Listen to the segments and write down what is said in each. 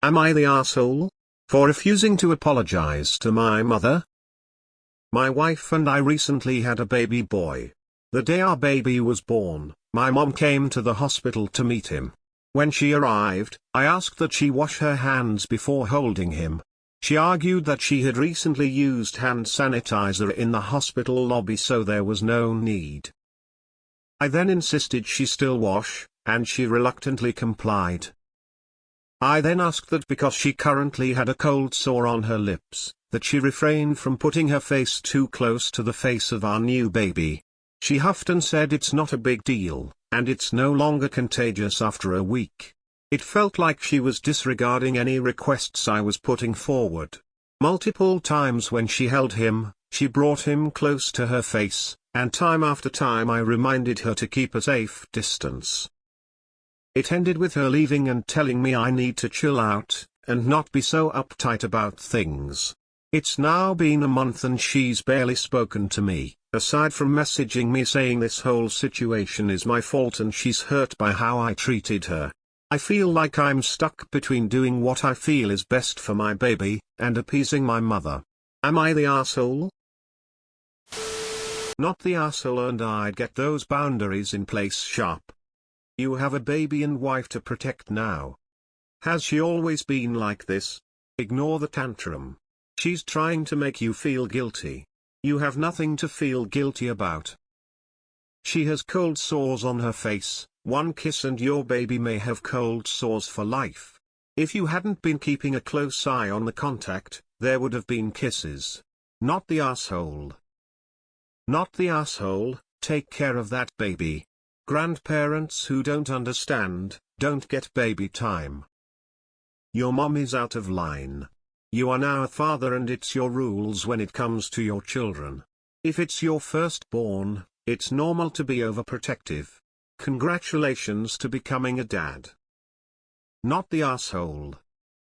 Am I the asshole? For refusing to apologize to my mother? My wife and I recently had a baby boy. The day our baby was born, my mom came to the hospital to meet him. When she arrived, I asked that she wash her hands before holding him. She argued that she had recently used hand sanitizer in the hospital lobby, so there was no need. I then insisted she still wash, and she reluctantly complied. I then asked that because she currently had a cold sore on her lips, that she refrain from putting her face too close to the face of our new baby. She huffed and said it's not a big deal, and it's no longer contagious after a week. It felt like she was disregarding any requests I was putting forward. Multiple times when she held him, she brought him close to her face, and time after time I reminded her to keep a safe distance. It ended with her leaving and telling me I need to chill out, and not be so uptight about things. It's now been a month and she's barely spoken to me, aside from messaging me saying this whole situation is my fault and she's hurt by how I treated her. I feel like I'm stuck between doing what I feel is best for my baby, and appeasing my mother. Am I the asshole? Not the asshole, and I'd get those boundaries in place sharp. You have a baby and wife to protect now. Has she always been like this? Ignore the tantrum. She's trying to make you feel guilty. You have nothing to feel guilty about. She has cold sores on her face. One kiss and your baby may have cold sores for life. If you hadn't been keeping a close eye on the contact, there would have been kisses. Not the asshole. Not the asshole, take care of that baby. Grandparents who don't understand, don't get baby time. Your mom is out of line. You are now a father and it's your rules when it comes to your children. If it's your firstborn, it's normal to be overprotective. Congratulations to becoming a dad. Not the asshole.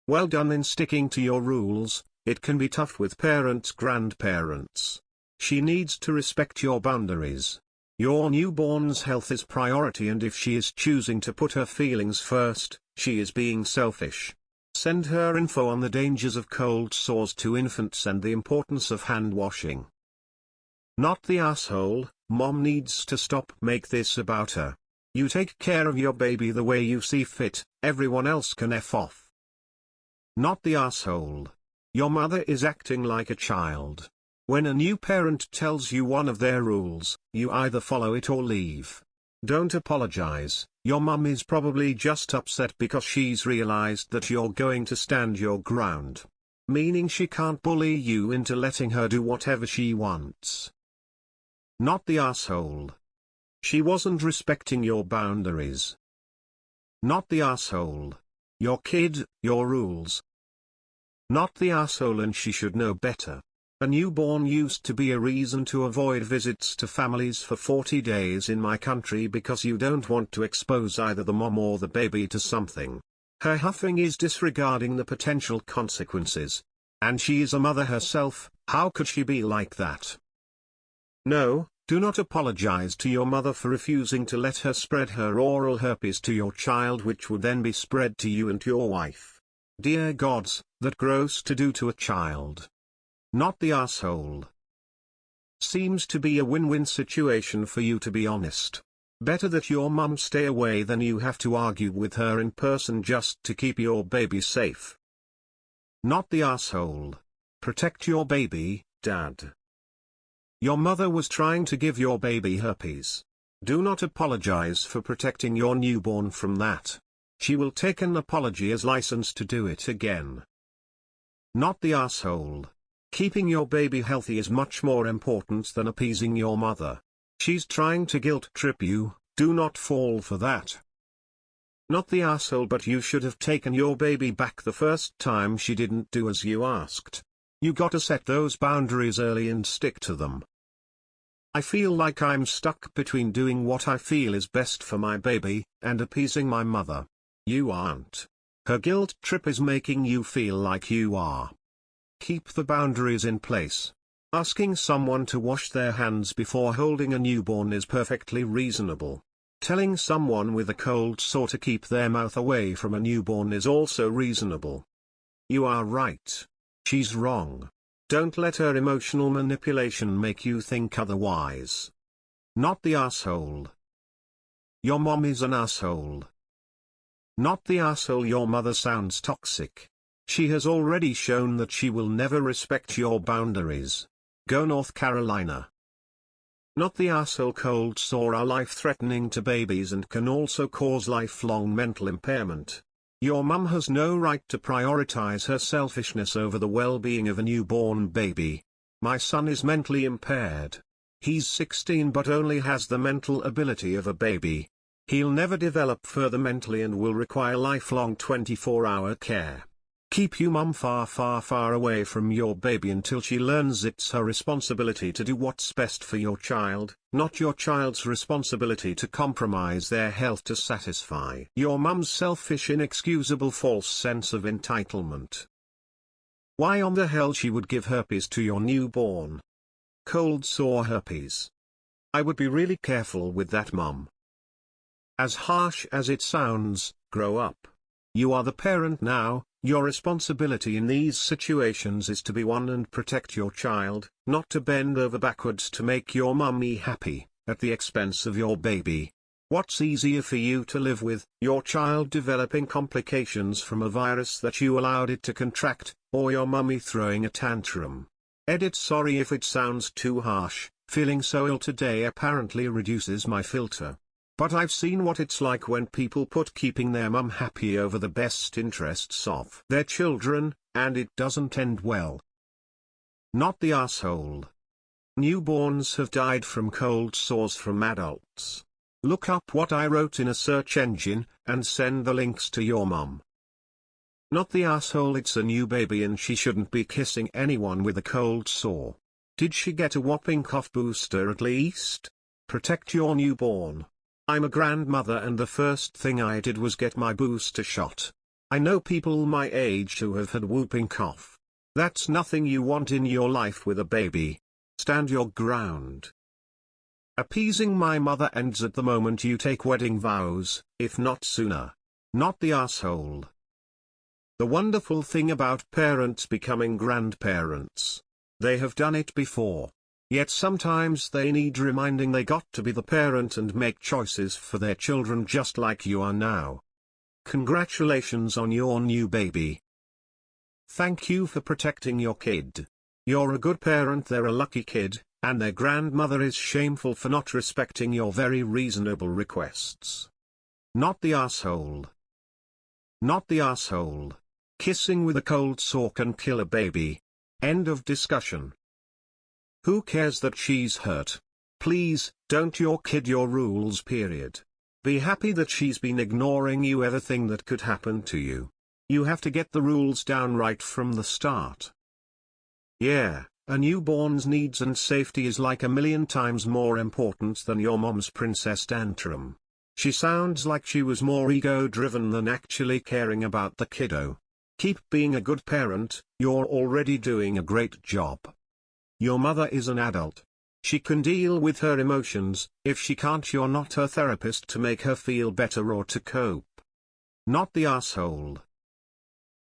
Well done in sticking to your rules. It can be tough with grandparents. She needs to respect your boundaries. Your newborn's health is priority, and if she is choosing to put her feelings first, she is being selfish. Send her info on the dangers of cold sores to infants and the importance of hand washing. Not the asshole, mom needs to stop make this about her. You take care of your baby the way you see fit, everyone else can F off. Not the asshole. Your mother is acting like a child. When a new parent tells you one of their rules, you either follow it or leave. Don't apologize. Your mum is probably just upset because she's realized that you're going to stand your ground. Meaning she can't bully you into letting her do whatever she wants. Not the asshole. She wasn't respecting your boundaries. Not the asshole. Your kid, your rules. Not the asshole, and she should know better. A newborn used to be a reason to avoid visits to families for 40 days in my country because you don't want to expose either the mom or the baby to something. Her huffing is disregarding the potential consequences. And she is a mother herself, how could she be like that? No, do not apologize to your mother for refusing to let her spread her oral herpes to your child, which would then be spread to you and your wife. Dear gods, that gross to do to a child. Not the asshole. Seems to be a win-win situation for you, to be honest. Better that your mum stay away than you have to argue with her in person just to keep your baby safe. Not the asshole. Protect your baby, dad. Your mother was trying to give your baby herpes. Do not apologize for protecting your newborn from that. She will take an apology as license to do it again. Not the asshole. Keeping your baby healthy is much more important than appeasing your mother. She's trying to guilt trip you, do not fall for that. Not the asshole, but you should have taken your baby back the first time she didn't do as you asked. You gotta set those boundaries early and stick to them. I feel like I'm stuck between doing what I feel is best for my baby, and appeasing my mother. You aren't. Her guilt trip is making you feel like you are. Keep the boundaries in place. Asking someone to wash their hands before holding a newborn is perfectly reasonable. Telling someone with a cold sore to keep their mouth away from a newborn is also reasonable. You are right. She's wrong. Don't let her emotional manipulation make you think otherwise. Not the asshole. Your mom is an asshole. Not the asshole. Your mother sounds toxic. She has already shown that she will never respect your boundaries. Go North Carolina. Not the asshole. Cold sore are life-threatening to babies and can also cause lifelong mental impairment. Your mum has no right to prioritize her selfishness over the well-being of a newborn baby. My son is mentally impaired. He's 16 but only has the mental ability of a baby. He'll never develop further mentally and will require lifelong 24-hour care. Keep your mum far, far, far away from your baby until she learns it's her responsibility to do what's best for your child, not your child's responsibility to compromise their health to satisfy your mum's selfish, inexcusable false sense of entitlement. Why on the hell she would give herpes to your newborn? Cold sore herpes. I would be really careful with that, mum. As harsh as it sounds, grow up. You are the parent now. Your responsibility in these situations is to be one and protect your child, not to bend over backwards to make your mummy happy, at the expense of your baby. What's easier for you to live with, your child developing complications from a virus that you allowed it to contract, or your mummy throwing a tantrum? Edit. Sorry if it sounds too harsh, feeling so ill today apparently reduces my filter. But I've seen what it's like when people put keeping their mum happy over the best interests of their children, and it doesn't end well. Not the asshole. Newborns have died from cold sores from adults. Look up what I wrote in a search engine, and send the links to your mum. Not the asshole. It's a new baby and she shouldn't be kissing anyone with a cold sore. Did she get a whopping cough booster at least? Protect your newborn. I'm a grandmother and the first thing I did was get my booster shot. I know people my age who have had whooping cough. That's nothing you want in your life with a baby. Stand your ground. Appeasing my mother ends at the moment you take wedding vows, if not sooner. Not the asshole. The wonderful thing about parents becoming grandparents. They have done it before. Yet sometimes they need reminding they got to be the parent and make choices for their children just like you are now. Congratulations on your new baby. Thank you for protecting your kid. You're a good parent, they're a lucky kid, and their grandmother is shameful for not respecting your very reasonable requests. Not the asshole. Not the asshole. Kissing with a cold sore can kill a baby. End of discussion. Who cares that she's hurt? Please, don't your kid your rules, period. Be happy that she's been ignoring you, everything that could happen to you. You have to get the rules down right from the start. Yeah, a newborn's needs and safety is like 1,000,000 times more important than your mom's princess tantrum. She sounds like she was more ego-driven than actually caring about the kiddo. Keep being a good parent, you're already doing a great job. Your mother is an adult. She can deal with her emotions. If she can't, you're not her therapist to make her feel better or to cope. Not the asshole.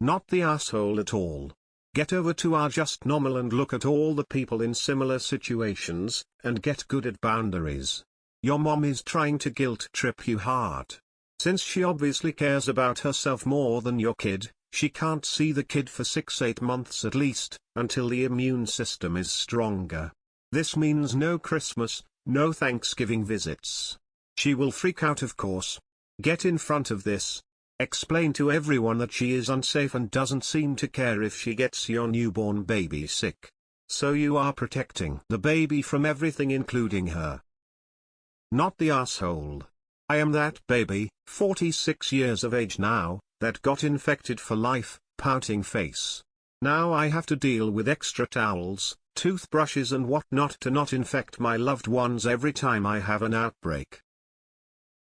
Not the asshole at all. Get over to are just normal and look at all the people in similar situations, and get good at boundaries. Your mom is trying to guilt trip you hard. Since she obviously cares about herself more than your kid, she can't see the kid for 6-8 months at least, until the immune system is stronger. This means no Christmas, no Thanksgiving visits. She will freak out, of course. Get in front of this. Explain to everyone that she is unsafe and doesn't seem to care if she gets your newborn baby sick. So you are protecting the baby from everything, including her. Not the asshole. I am that baby, 46 years of age now, that got infected for life, pouting face. Now I have to deal with extra towels, toothbrushes and whatnot to not infect my loved ones every time I have an outbreak.